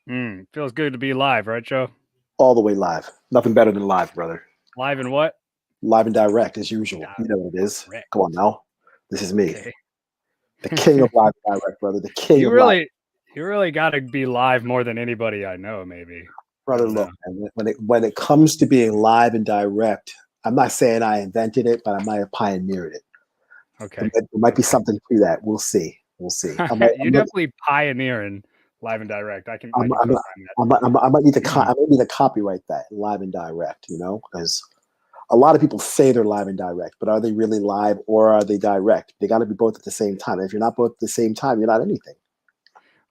Feels good to be live, right, Joe? All the way live. Nothing better than live, brother. Live and what? Live and direct as usual. You know what it is. Come on Direct. now. This is me, Okay. the king of live and direct, brother. The king you of live. really, you really got to be live more than anybody I know. Maybe I Brother, don't look, know. man, when it comes to being live and direct, I'm not saying I invented it, but I might have pioneered it. Okay. There might be Okay. something to that. We'll see. We'll see. I might, you definitely pioneering live and direct. I can I'm, I can I'm, co-sign I might need to that. I might need to copyright that live and direct. Because a lot of people say they're live and direct, but are they really live or are they direct? They got to be both at the same time. If you're not both at the same time, you're not anything.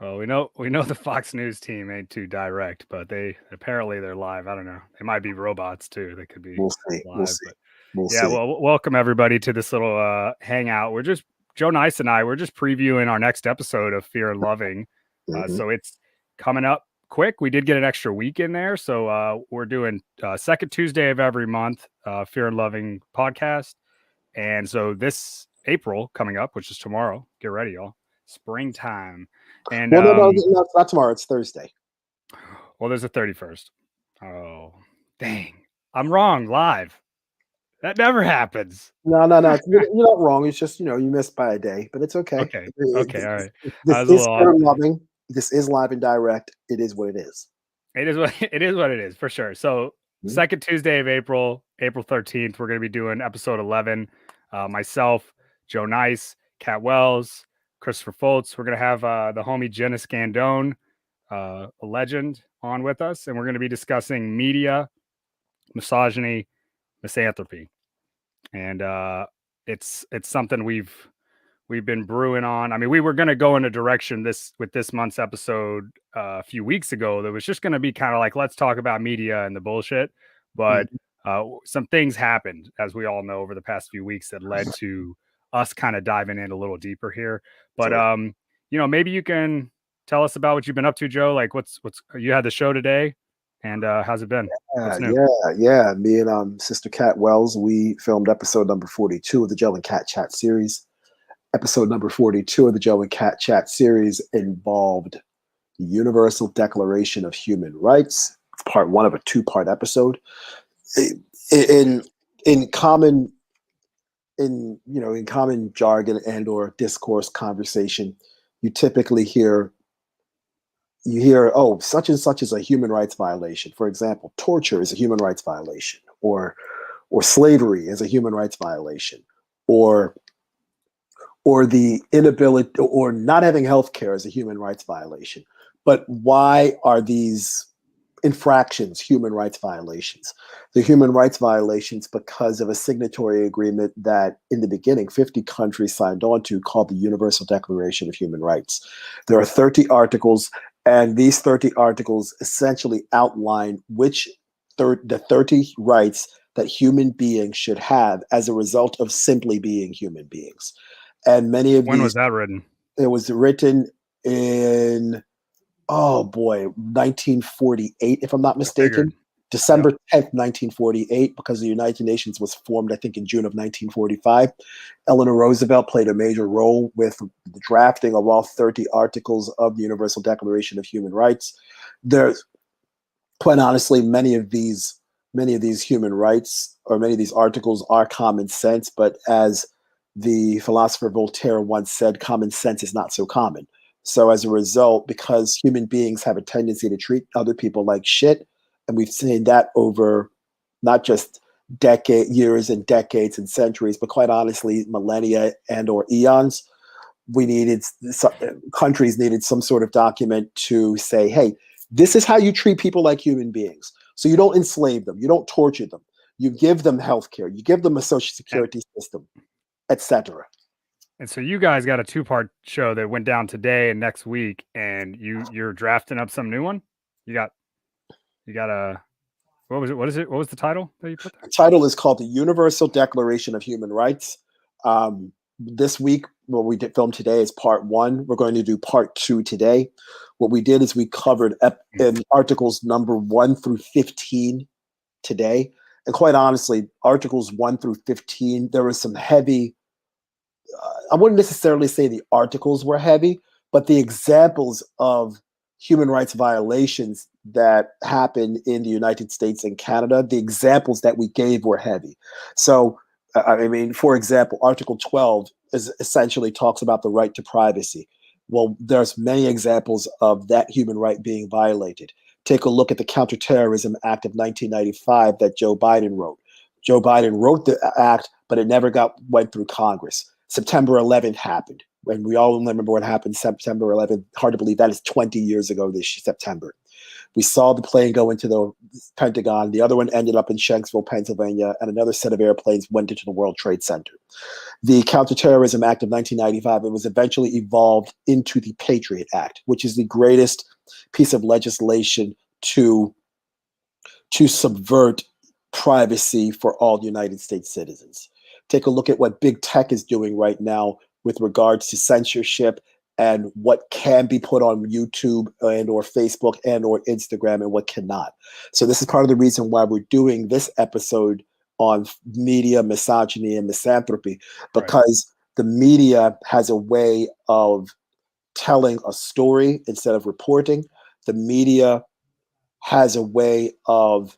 Well, we know the Fox News team ain't too direct, but they're live. I don't know. They might be robots too. They could be We'll see. We'll live, see. but We'll yeah. see. Well, welcome everybody to this little hangout. We're just Joe Nice and I. We're just previewing our next episode of Fear and Loving. Hmm. So it's coming up quick. We did get an extra week in there, so we're doing second Tuesday of every month, Fear and Loving podcast. And so this April coming up, which is tomorrow. Get ready, y'all. Springtime. And Well, no, it's not tomorrow. It's Thursday. well, there's a 31st. Oh, dang. I'm wrong. Live. That never happens. No. You're not wrong. It's just you missed by a day, but it's okay. Okay. Okay. All right. I This was a is little off. fair and loving. This is live and direct. It is what it is. It is what it is for sure. So Mhm. second Tuesday of April, April 13th, we're going to be doing episode 11. Myself, Joe Nice, Cat Wells, Christopher Foltz. We're going to have the homie Jenna Scandone, a legend, on with us, and we're going to be discussing media, misogyny, misanthropy, and it's something we've been brewing on. I mean, we were going to go in a direction this month's episode a few weeks ago that was just going to be kind of like, let's talk about media and the bullshit. But Mhm. some things happened, as we all know, over the past few weeks that led to us kind of diving in a little deeper here. But Sure. maybe you can tell us about what you've been up to, Joe. Like, what's you had the show today, and how's it been? What's new? Yeah. Me and Sister Cat Wells, we filmed episode number 42 of the Joe and Cat Chat series. Episode number 42 of the Joe and Cat Chat series involved the Universal Declaration of Human Rights. It's part one of a two-part episode. In in common in common jargon and or discourse conversation, you typically hear, oh, such and such is a human rights violation. For example, torture is a human rights violation, or slavery is a human rights violation, or the inability or not having health care is a human rights violation. But why are these infractions human rights violations? The human rights violations because of a signatory agreement that in the beginning 50 countries signed on to, called the Universal Declaration of Human Rights. There are 30 articles, and these 30 articles essentially outline the 30 rights that human beings should have as a result of simply being human beings. And many of When was these, that written? it was written in, oh boy, 1948, if I'm not I figured. mistaken. Yep. December 10th, 1948, because the United Nations was formed, I think, in June of 1945. Eleanor Roosevelt played a major role with the drafting of all 30 articles of the Universal Declaration of Human Rights. There's, quite honestly, many of these human rights, or many of these articles, are common sense, but as the philosopher Voltaire once said, common sense is not so common. So as a result, because human beings have a tendency to treat other people like shit, and we've seen that over not just years and decades and centuries, but quite honestly, millennia and or eons, we needed countries needed some sort of document to say, hey, this is how you treat people like human beings. So you don't enslave them, you don't torture them, you give them health care, you give them a social And security system, etc. And so you guys got a two-part show that went down today and next week, and you're drafting up some new one. You got a what was it? What is it? What was the title that you put there? The title is called the Universal Declaration of Human Rights. This week, what we did film today is part one. We're going to do part two today. What we did is we covered in articles number 1 through 15 today. And quite honestly, articles 1 through 15, there was some heavy, I wouldn't necessarily say the articles were heavy, but the examples of human rights violations that happen in the United States and Canada, the examples that we gave were heavy. So, I mean, for example, Article 12 is essentially talks about the right to privacy. Well, there's many examples of that human right being violated. Take a look at the Counterterrorism Act of 1995 that Joe Biden wrote. Joe Biden wrote the act, but it never went through Congress. September 11th happened. And we all remember what happened September 11th. Hard to believe that is 20 years ago this September. We saw the plane go into the Pentagon. The other one ended up in Shanksville, Pennsylvania, and another set of airplanes went into the World Trade Center. The Counterterrorism Act of 1995, it was eventually evolved into the Patriot Act, which is the greatest piece of legislation to subvert privacy for all United States citizens. Take a look at what big tech is doing right now with regards to censorship and what can be put on YouTube and or Facebook and or Instagram and what cannot. So this is part of the reason why we're doing this episode on media, misogyny, and misanthropy, because the media has a way of telling a story instead of reporting. The media has a way of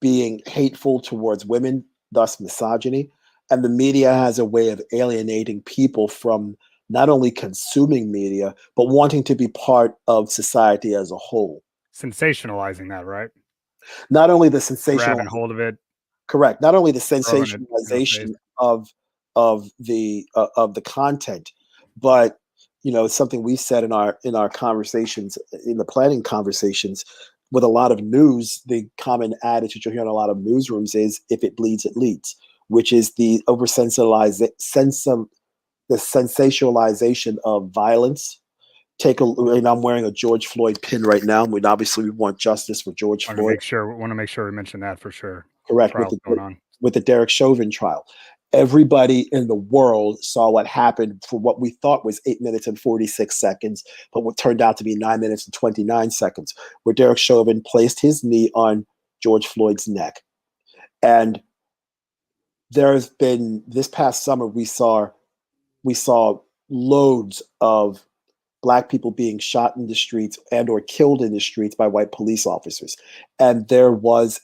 being hateful towards women, thus misogyny. And the media has a way of alienating people from not only consuming media, but wanting to be part of society as a whole. Sensationalizing that, right? Not only the sensationalization, grabbing hold of it. Correct. Not only the sensationalization of the content, but it's something we said in our conversations, in the planning conversations. With a lot of news, the common adage that you'll hear in a lot of newsrooms is, if it bleeds, it leads, which is the the sensationalization of violence. And I'm wearing a George Floyd pin right now. We want justice for George Floyd. Want to make sure we mention that for sure. Correct. With the Derek Chauvin trial. Everybody in the world saw what happened for what we thought was 8 minutes and 46 seconds, but what turned out to be 9 minutes and 29 seconds, where Derek Chauvin placed his knee on George Floyd's neck. And there's been, this past summer, we saw loads of Black people being shot in the streets and or killed in the streets by white police officers. And there was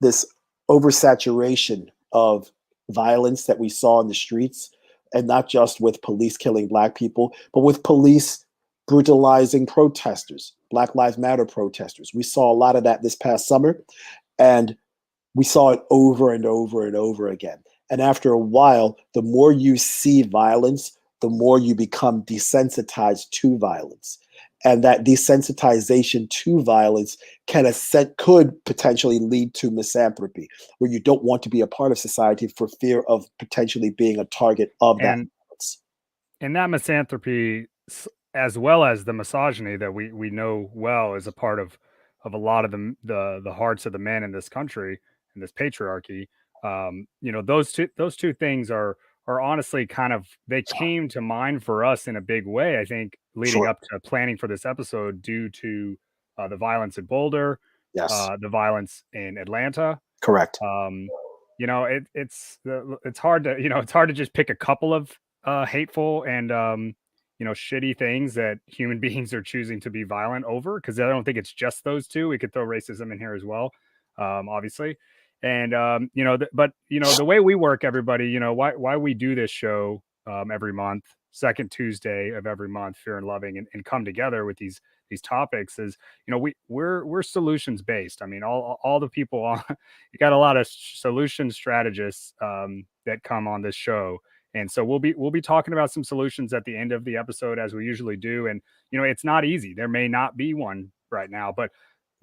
this oversaturation of violence that we saw in the streets, and not just with police killing Black people, but with police brutalizing protesters, Black Lives Matter protesters. We saw a lot of that this past summer, and we saw it over and over and over again. And after a while, the more you see violence, the more you become desensitized to violence. And that desensitization to violence could potentially lead to misanthropy, where you don't want to be a part of society for fear of potentially being a target of that violence. And that misanthropy, as well as the misogyny that we know well, is a part of a lot of the hearts of the men in this country, in this patriarchy. Those two things are honestly they came to mind for us in a big way, I think, leading up to planning for this episode, due to the violence in Boulder, the violence in Atlanta. Correct. It's hard to just pick a couple of hateful and shitty things that human beings are choosing to be violent over, because I don't think it's just those two. We could throw racism in here as well, obviously. And but the way we work, everybody, why we do this show every month, second Tuesday of every month, Fear and Loving, and come together with these topics is, we're solutions based. I mean, all the people on, you got a lot of solution strategists that come on this show. And so we'll be talking about some solutions at the end of the episode, as we usually do. And it's not easy. There may not be one right now, but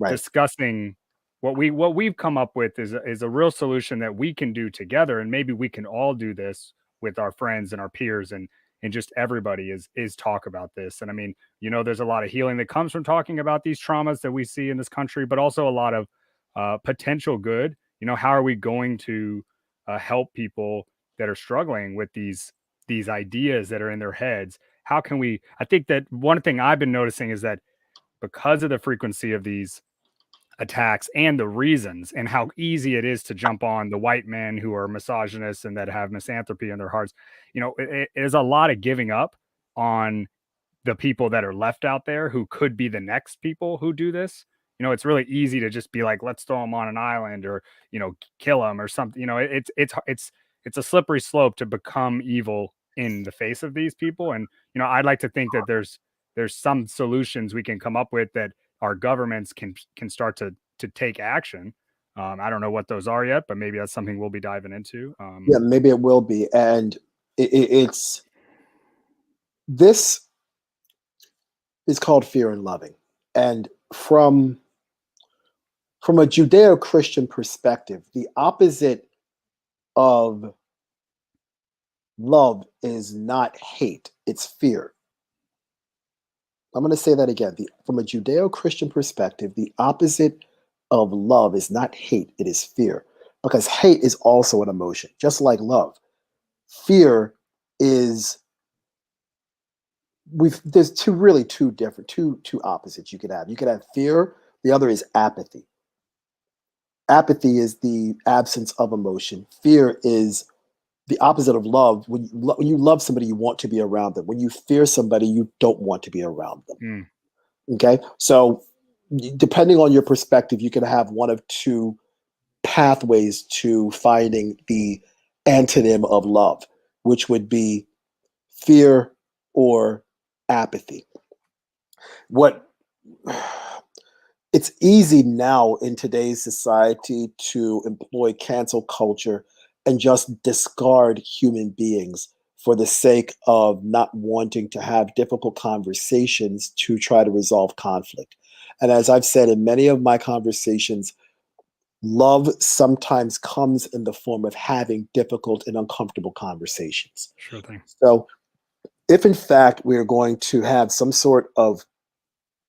discussing what we've come up with is a real solution that we can do together. And maybe we can all do this with our friends and our peers, and just everybody is talk about this. And I mean, there's a lot of healing that comes from talking about these traumas that we see in this country, but also a lot of potential good. How are we going to help people that are struggling with these ideas that are in their heads? How can I think that one thing I've been noticing is that, because of the frequency of these attacks and the reasons, and how easy it is to jump on the white men who are misogynists and that have misanthropy in their hearts. It is a lot of giving up on the people that are left out there who could be the next people who do this. It's really easy to just be like, let's throw them on an island, or kill them or something. It's a slippery slope to become evil in the face of these people. And I'd like to think that there's some solutions we can come up with that our governments can start to take action. I don't know what those are yet, but maybe that's something we'll be diving into. Yeah, maybe it will be. And it's this is called Fear and Loving. And from a Judeo-Christian perspective, the opposite of love is not hate, it's fear. I'm going to say that again. From a Judeo-Christian perspective, the opposite of love is not hate, it is fear. Because hate is also an emotion, just like love. Fear is, there's two different, two opposites you could have. You could have fear, the other is apathy. Apathy is the absence of emotion. Fear is the opposite of love. When you love somebody, you want to be around them. When you fear somebody, you don't want to be around them. Okay? So depending on your perspective, you can have one of two pathways to finding the antonym of love, which would be fear or apathy. It's easy now in today's society to employ cancel culture and just discard human beings for the sake of not wanting to have difficult conversations to try to resolve conflict. And as I've said in many of my conversations, love sometimes comes in the form of having difficult and uncomfortable conversations. Sure thing. So if in fact we're going to have some sort of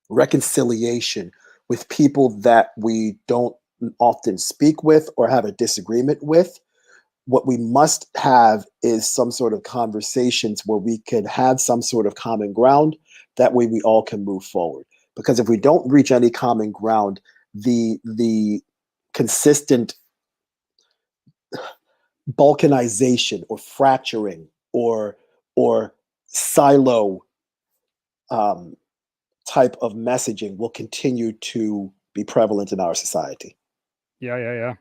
reconciliation with people that we don't often speak with or have a disagreement with, what we must have is some sort of conversations where we can have some sort of common ground. That way we all can move forward. Because if we don't reach any common ground, the consistent balkanization or fracturing or silo type of messaging will continue to be prevalent in our society. Yeah.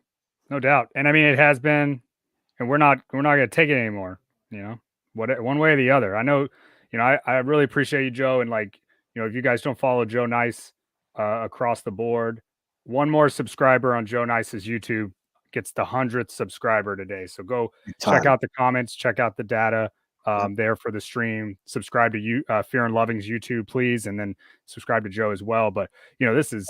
No doubt. And I mean, it has been, and we're not going to take it anymore, one way or the other. I know, I really appreciate you, Joe. And if you guys don't follow Joe Nice across the board, one more subscriber on Joe Nice's YouTube gets the 100th subscriber today. So go check out the comments, check out the data there for the stream. Subscribe to Fear and Loving's YouTube, please, and then subscribe to Joe as well. But this is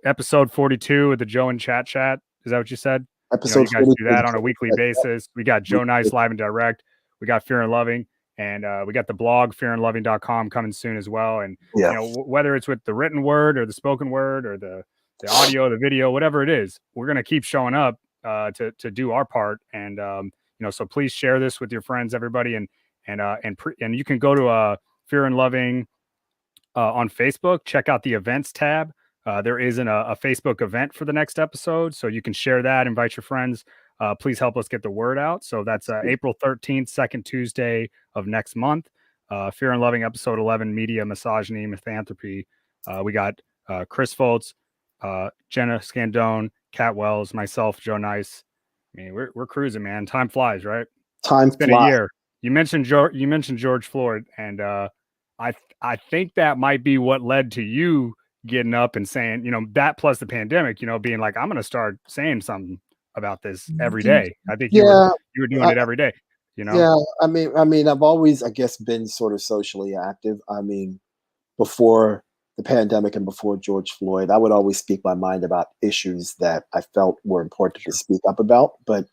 episode 42 of the Joe and Chat. Is that what you said? Episode you guys do that on a weekly basis. We got Joe Nice live and direct. We got Fear and Loving, and we got the blog fearandloving.com coming soon as well. And whether it's with the written word or the spoken word or the audio, the video, whatever it is, we're gonna keep showing up to do our part. And so please share this with your friends, everybody, and you can go to Fear and Loving on Facebook. Check out the events tab. There isn't a Facebook event for the next episode, so you can share that, invite your friends. Please help us get the word out. So that's April 13th, second Tuesday of next month. Fear and Loving, episode 11, Media, Misogyny, Misanthropy. We got Chris Foltz, Jenna Scandone, Kat Wells, myself, Joe Nice. I mean, we're cruising, man. Time flies, right? Time it's been a year. You mentioned George Floyd, and I think that might be what led to you getting up and saying, that plus the pandemic, being like, I'm going to start saying something about this every day. I think you were doing it every day, Yeah. I mean, I've always, I guess, been sort of socially active. I mean, before the pandemic and before George Floyd, I would always speak my mind about issues that I felt were important to speak up about. But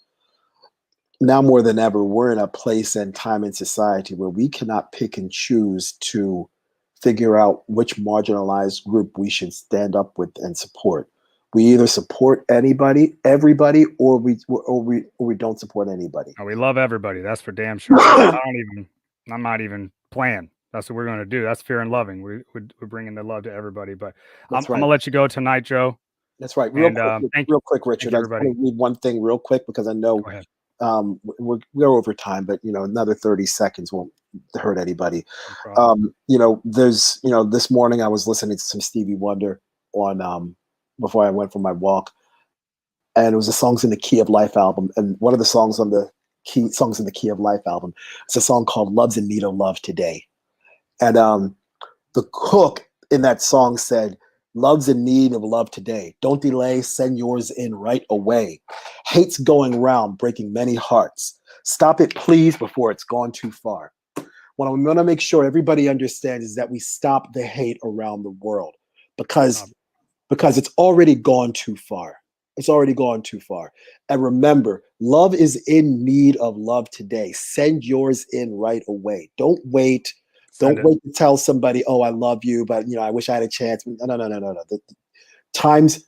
now more than ever, we're in a place and time in society where we cannot pick and choose to figure out which marginalized group we should stand up with and support. We either support everybody, or we don't support anybody. Oh, we love everybody. That's for damn sure. I'm not even playing. That's what we're going to do. That's Fear and Loving. We're bringing the love to everybody. But I'm going to let you go tonight, Joe. That's right. And thank you, Real quick, Richard. I just everybody. want to read one thing real quick because I know Go ahead. we're over time, but another 30 seconds won't hurt anybody. No problem. There's this morning I was listening to some Stevie Wonder on before I went for my walk, and it was the Songs in the Key of Life album, and one of the songs on the Songs in the Key of Life album, it's a song called "Love's in Need of Love Today," and the hook in that song said, "Love's in need of love today. Don't delay, send yours in right away. Hate's going round, breaking many hearts. Stop it, please, before it's gone too far." What I want to make sure everybody understands is that we stop the hate around the world because it's already gone too far. It's already gone too far. And remember, love is in need of love today. Send yours in right away. Don't wait. Don't wait to tell somebody, "Oh, I love you, but I wish I had a chance." No. The times,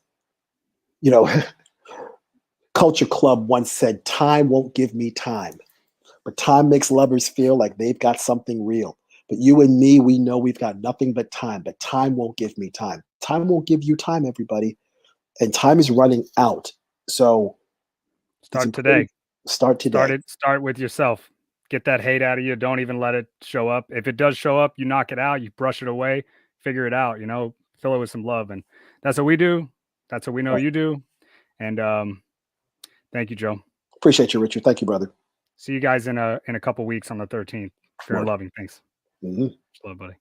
Culture Club once said, "Time won't give me time, but time makes lovers feel like they've got something real. But you and me, we know we've got nothing but time won't give me time. Time won't give you time, everybody. And time is running out. So Start today. Start today. Start with yourself. Get that hate out of you. Don't even let it show up. If it does show up, you knock it out, you brush it away, figure it out, fill it with some love. And that's what we do. That's what we know you do. And thank you, Joe. Appreciate you, Richard. Thank you, brother. See you guys in a couple weeks on the 13th. Fair and loving. Thanks. Mm-hmm. Love, buddy.